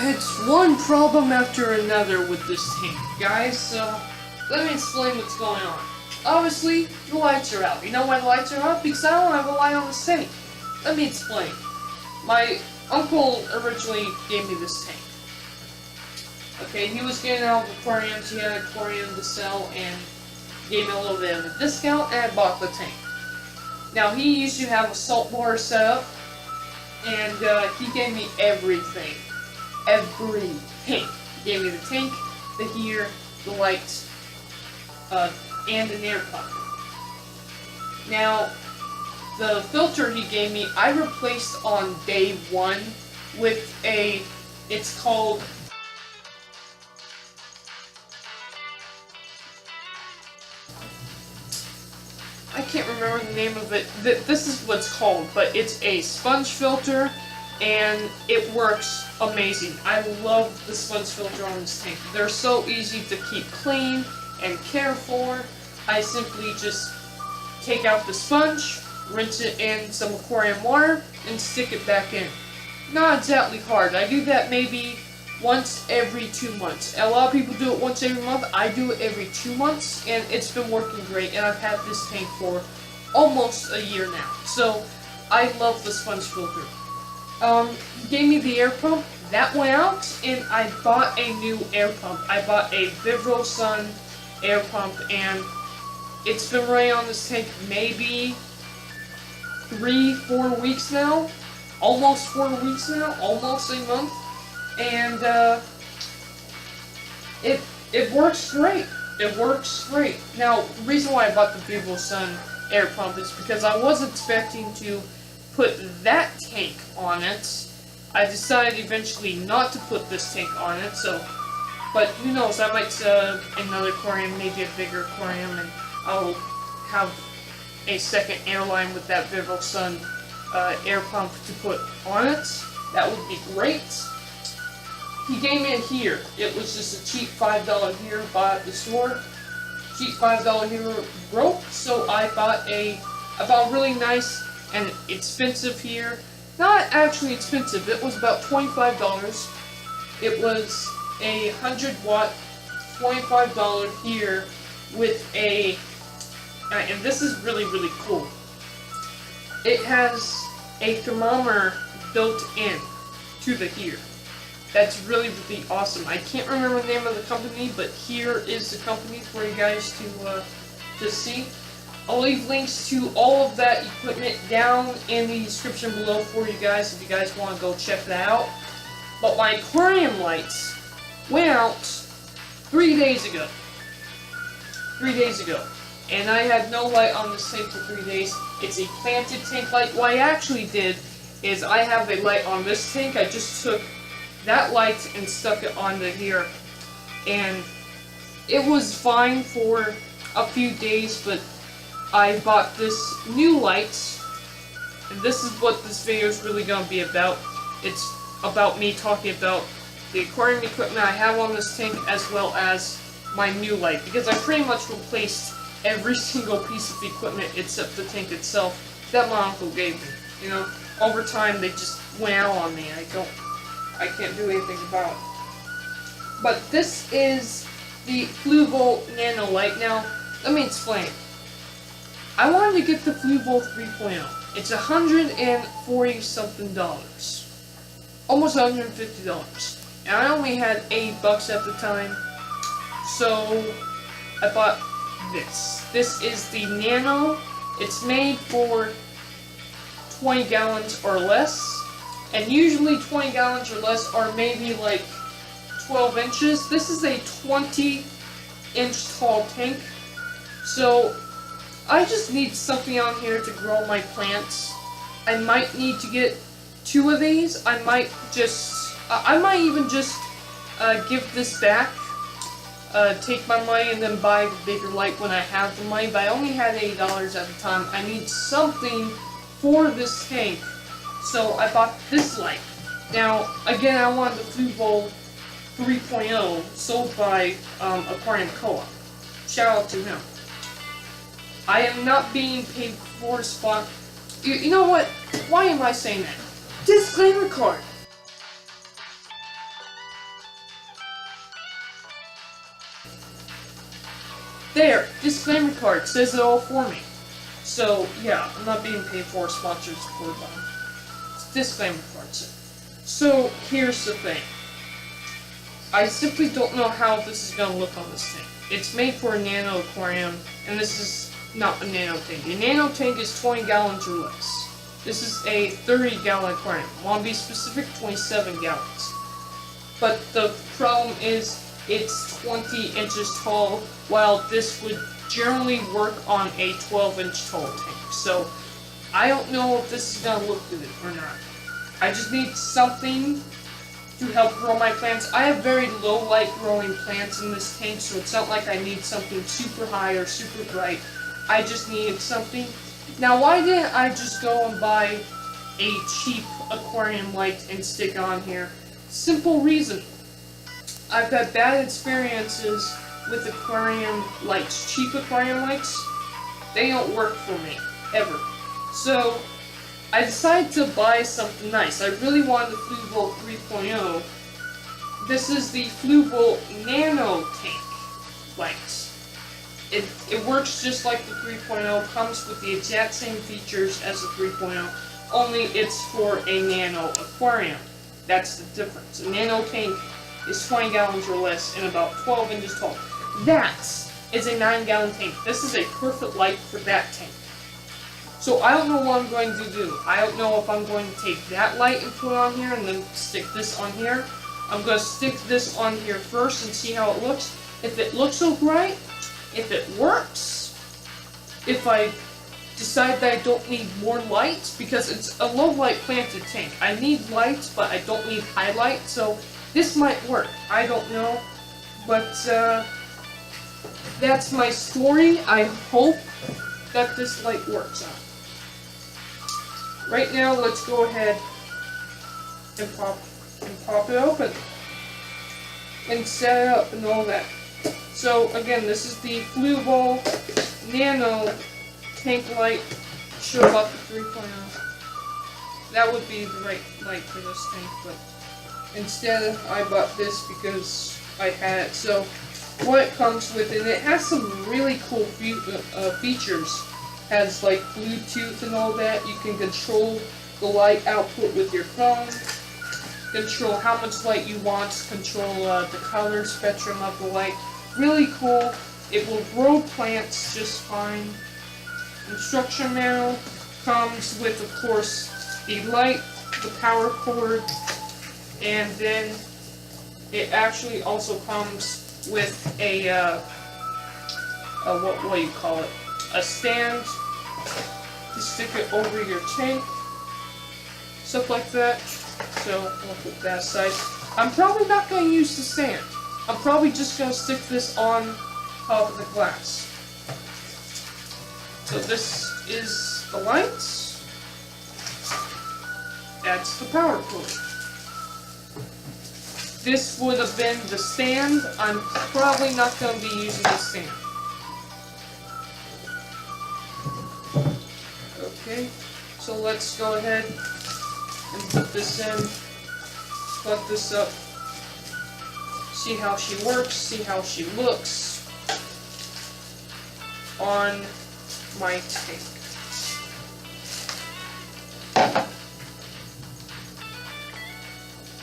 It's one problem after another with this tank, guys, so let me explain what's going on. Obviously, the lights are out. You know why the lights are out? Because I don't have a light on this tank. Let me explain. My uncle originally gave me this tank. Okay, he was getting out of aquariums, he had an aquarium to sell, and gave me a little bit of a discount, and I bought the tank. Now, he used to have a salt water set up, and he gave me everything. Everything. He gave me the tank, the heater, the lights, and an air pump. Now, the filter he gave me, I replaced on day one with it's called I can't remember the name of it. This is what it's called, but it's a sponge filter, and it works amazing. I love the sponge filter on this tank. They're so easy to keep clean and care for. I simply just take out the sponge, rinse it in some aquarium water, and stick it back in. Not exactly hard. I do that maybe once every 2 months. A lot of people do it once every month. I do it every 2 months, and it's been working great, and I've had this tank for almost a year now. So, I love the sponge filter. He gave me the air pump. That went out, and I bought a new air pump. I bought a Vibro Sun air pump, and it's been running on this tank maybe 3-4 weeks now. Almost 4 weeks now. Almost a month. And it works great. It works great. Now, the reason why I bought the Vibro Sun air pump is because I was expecting to put that tank on it. I decided eventually not to put this tank on it, so, but who knows, I might another aquarium, maybe a bigger aquarium, and I'll have a second airline with that Vibro Sun air pump to put on it. That would be great. He gave me a heater. It was just a cheap $5 heater bought at the store. Cheap $5 heater broke, so I bought a really nice and expensive heater. Not actually expensive. It was about $25. It was a 100-watt, $25 heater with a, and this is really, really cool. It has a thermometer built in to the heater. That's really, really awesome. I can't remember the name of the company, but here is the company for you guys to see. I'll leave links to all of that equipment down in the description below for you guys if you guys want to go check that out. But my aquarium lights went out 3 days ago. 3 days ago. And I had no light on this tank for 3 days. It's a planted tank light. What I actually did is I have a light on this tank. I just took that light and stuck it on the here, and it was fine for a few days, but I bought this new light, and this is what this video is really going to be about. It's about me talking about the aquarium equipment I have on this tank, as well as my new light, because I pretty much replaced every single piece of equipment except the tank itself that my uncle gave me. You know, over time they just went out on me. I can't do anything about it. But this is the Fluval Nano Light. Now, let me explain. I wanted to get the Fluval 3.0. It's $140-something. Almost $150. And I only had $8 at the time. So, I bought this. This is the Nano. It's made for 20 gallons or less. And usually 20 gallons or less are maybe like 12 inches. This is a 20-inch tall tank. So I just need something on here to grow my plants. I might need to get 2 of these. I might even just give this back. Take my money and then buy the bigger light when I have the money. But I only had $80 at the time. I need something for this tank So I bought this light. Now, again, I wanted the Flue Bowl 3.0 sold by Aquarium Co-op. Shout out to him. I am not being paid for spot. You know what? Why am I saying that? Disclaimer card. There, disclaimer card says it all for me. So yeah, I'm not being paid for sponsors for disclaimer cards. So here's the thing. I simply don't know how this is gonna look on this thing. It's made for a nano aquarium, and this is not a nano tank. A nano tank is 20 gallons or less. This is a 30-gallon aquarium. I want to be specific, 27 gallons. But the problem is, it's 20 inches tall, while this would generally work on a 12-inch tall tank. So, I don't know if this is gonna look good or not. I just need something to help grow my plants. I have very low light growing plants in this tank, so it's not like I need something super high or super bright. I just needed something. Now, why didn't I just go and buy a cheap aquarium light and stick on here? Simple reason. I've had bad experiences with aquarium lights. Cheap aquarium lights, they don't work for me, ever. So, I decided to buy something nice. I really wanted the Flue Bowl 3.0. This is the Flue Bowl Nano Tank lights. It works just like the 3.0, comes with the exact same features as the 3.0, only it's for a nano aquarium. That's the difference. A nano tank is 20 gallons or less and about 12 inches tall. That is a 9-gallon tank. This is a perfect light for that tank. So I don't know what I'm going to do. I don't know if I'm going to take that light and put it on here and then stick this on here. I'm going to stick this on here first and see how it looks. If it looks so bright, if it works, if I decide that I don't need more lights, because it's a low light planted tank. I need lights, but I don't need highlight, so this might work. I don't know, but that's my story. I hope that this light works out. Right now, let's go ahead and pop it open and set it up and all that. So again, this is the Flue Bowl Nano Tank Light. Sure about the 3.0. That would be the right light for this tank, but instead I bought this because I had it. So what it comes with, and it has some really cool features. Has like Bluetooth and all that. You can control the light output with your phone. Control how much light you want. Control the color spectrum of the light. Really cool. It will grow plants just fine. Instruction manual comes with, of course, the light, the power cord, and then it actually also comes with a what do you call it? A stand to stick it over your tank, stuff like that. So I'll put that aside. I'm probably not going to use the stand. I'm probably just going to stick this on top of the glass. So this is the lights. That's the power cord. This would have been the stand. I'm probably not going to be using the stand. Okay, so let's go ahead and put this in, plug this up, see how she works, see how she looks on my tank.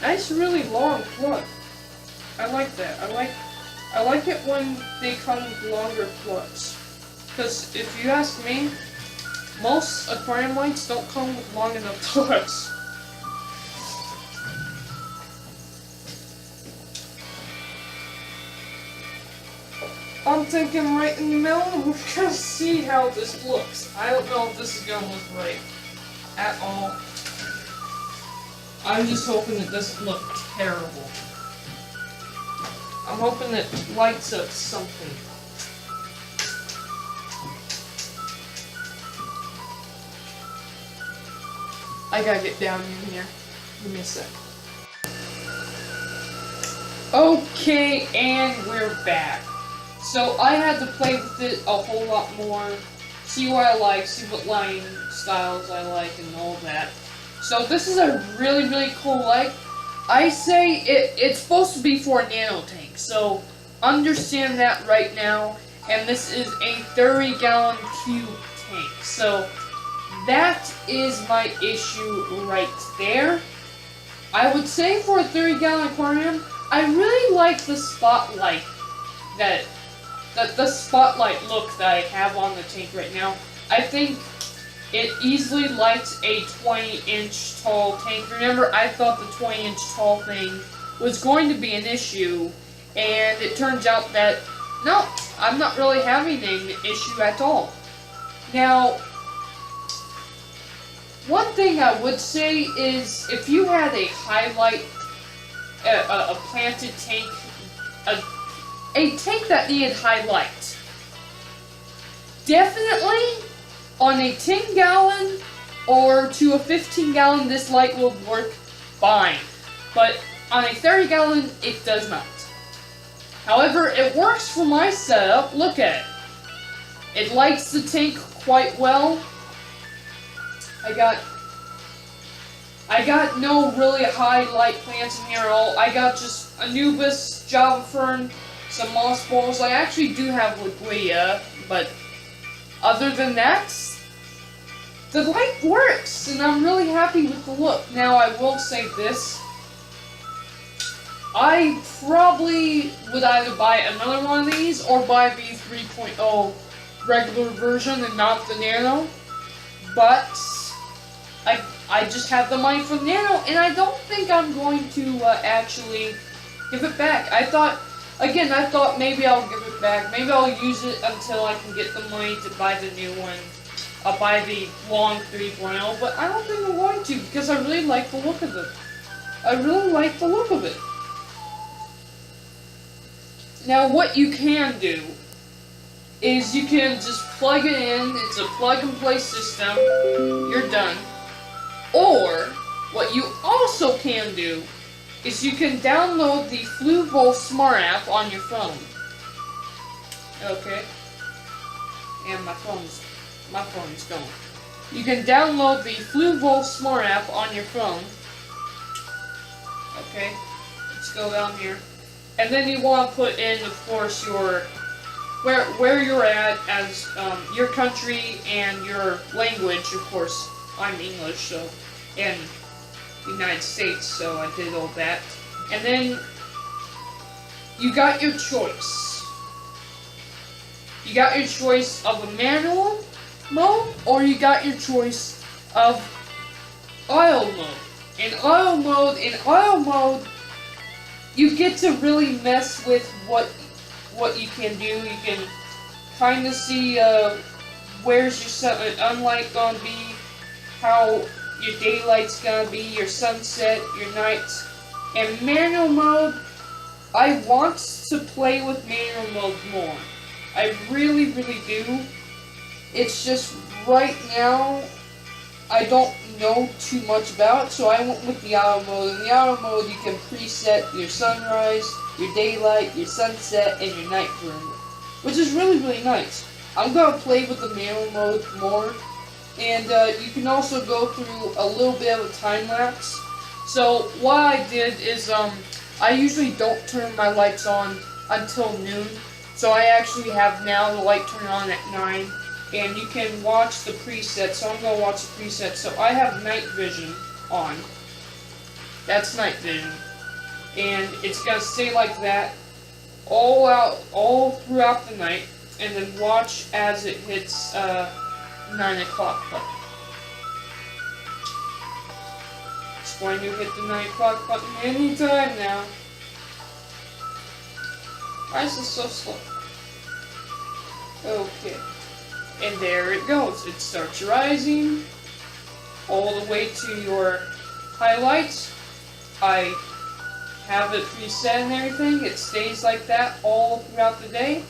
Nice, really long plug. I like that. I like it when they come with longer plugs. Because if you ask me, most aquarium lights don't come with long enough plugs. I'm thinking right in the middle, and we're gonna see how this looks. I don't know if this is gonna look right at all. I'm just hoping it doesn't look terrible. I'm hoping it lights up something. I gotta get down in here. Give me a sec. Okay, and we're back. So I had to play with it a whole lot more, see what I like, see what line styles I like, and all that. So this is a really, really cool light. I say it's supposed to be for a nano tank, so understand that right now. And this is a 30-gallon cube tank, so that is my issue right there. I would say for a 30-gallon aquarium, I really like the spotlight the spotlight look that I have on the tank right now. I think it easily lights a 20-inch tall tank. Remember, I thought the 20-inch tall thing was going to be an issue, and it turns out that, no, I'm not really having an issue at all. Now, one thing I would say is, if you had a highlight, a planted tank, a tank that needed highlight, definitely on a 10-gallon or to a 15-gallon, this light will work fine. But on a 30-gallon, it does not. However, it works for my setup. Look at it. It lights the tank quite well. I got no really high light plants in here at all. I got just Anubis, Java Fern, some moss balls. I actually do have Liquia, but other than that, the light works, and I'm really happy with the look. Now, I will say this. I probably would either buy another one of these or buy the 3.0 regular version and not the Nano. But I just have the money for the Nano, and I don't think I'm going to actually give it back. I thought maybe I'll give it back. Maybe I'll use it until I can get the money to buy the new one. I'll buy the long 3.0, but I don't think I'm going to because I really like the look of it. I really like the look of it. Now, what you can do is you can just plug it in. It's a plug-and-play system. You're done. Or, what you also can do is you can download the FluVol Smart app on your phone. Okay. And my phone's gone. You can download the FluVol Smart app on your phone. Okay. Let's go down here. And then you want to put in, of course, your where you're at as your country and your language. Of course, I'm English, so in the United States, so I did all that. And then you got your choice. You got your choice of a manual mode, or you got your choice of auto mode. In auto mode, you get to really mess with what you can do. You can kind of see where's your sunlight gonna be, how your daylight's gonna be, your sunset, your nights. And manual mode, I want to play with manual mode more. I really, really do. It's just right now I don't know too much about it, so I went with the auto mode. In the auto mode, you can preset your sunrise, your daylight, your sunset, and your night perimeter, which is really, really nice. I'm gonna play with the manual mode more, and you can also go through a little bit of a time lapse. So what I did is I usually don't turn my lights on until noon, so I actually have now the light turned on at 9. And you can watch the preset, so I'm going to watch the preset. So I have night vision on. That's night vision. And it's going to stay like that all throughout the night. And then watch as it hits 9 o'clock button. It's going to hit the 9 o'clock button anytime now. Why is this so slow? Okay. And there it goes. It starts rising all the way to your highlights. I have it preset and everything. It stays like that all throughout the day.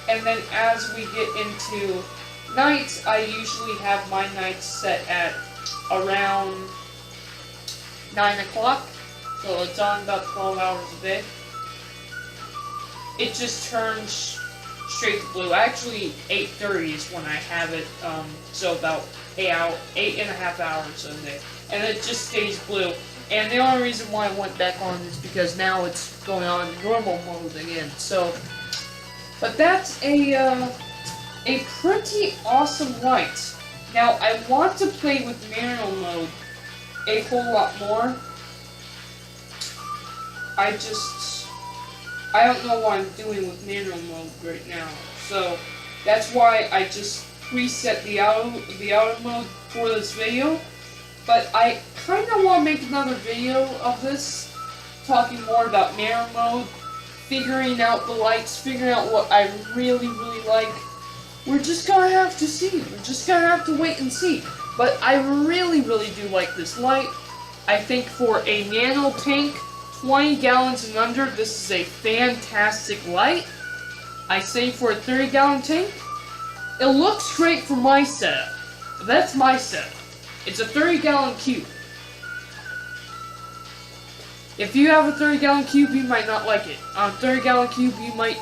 And then as we get into nights, I usually have my nights set at around 9 o'clock, so it's on about 12 hours a day. It just turns straight to blue. Actually, 8:30 is when I have it, so about 8.5 hours a day. And it just stays blue. And the only reason why I went back on is because now it's going on normal mode again. So, but that's a pretty awesome light. Now, I want to play with manual mode a whole lot more. I don't know what I'm doing with manual mode right now. So, that's why I just preset the auto mode for this video. But I kind of want to make another video of this, talking more about manual mode, figuring out the lights, figuring out what I really like. We're just gonna have to see. We're just gonna have to wait and see. But I really do like this light. I think for a nano tank, 20 gallons and under, this is a fantastic light. I say for a 30-gallon tank, it looks great for my setup. That's my setup. It's a 30-gallon cube. If you have a 30-gallon cube, you might not like it. On a 30-gallon cube, you might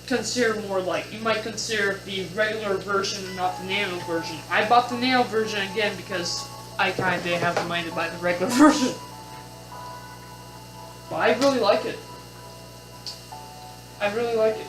consider more light. You might consider the regular version, not the nano version. I bought the nano version again because I kind of didn't have the money to buy the regular version. But I really like it. I really like it.